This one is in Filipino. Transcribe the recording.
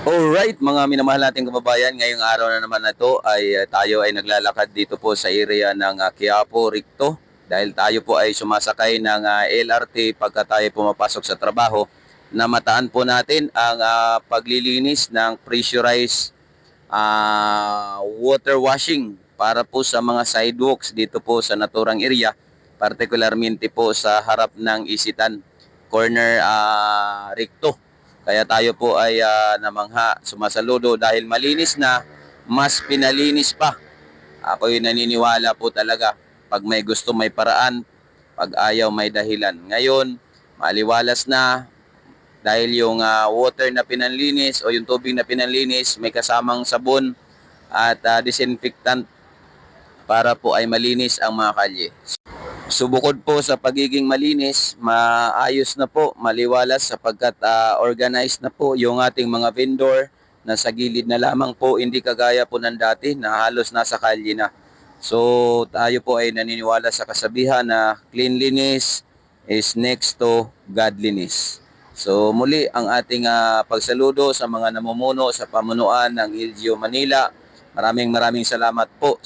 Alright, mga minamahal nating kababayan, ngayong araw na naman na ito ay tayo ay naglalakad dito po sa area ng Quiapo, Ricto. Dahil tayo po ay sumasakay ng LRT pagka tayo pumapasok sa trabaho, na mataan po natin ang paglilinis ng pressurized water washing para po sa mga sidewalks dito po sa naturang area, particularmente po sa harap ng Isitan, corner Ricto. Kaya tayo po ay namangha, sumasaludo dahil malinis na, mas pinalinis pa. Ako'y naniniwala po talaga, pag may gusto may paraan, pag ayaw may dahilan. Ngayon, maliwalas na dahil yung water na pinanlinis o yung tubig na pinanlinis may kasamang sabon at disinfectant para po ay malinis ang mga kalye. So bukod po sa pagiging malinis, maayos na po, maliwalas sapagkat organized na po yung ating mga vendor na sa gilid na lamang po, hindi kagaya po ng dati na halos nasa kalye na. So tayo po ay naniniwala sa kasabihan na cleanliness is next to godliness. So muli ang ating pagsaludo sa mga namumuno sa pamunuan ng LGU Manila. Maraming salamat po.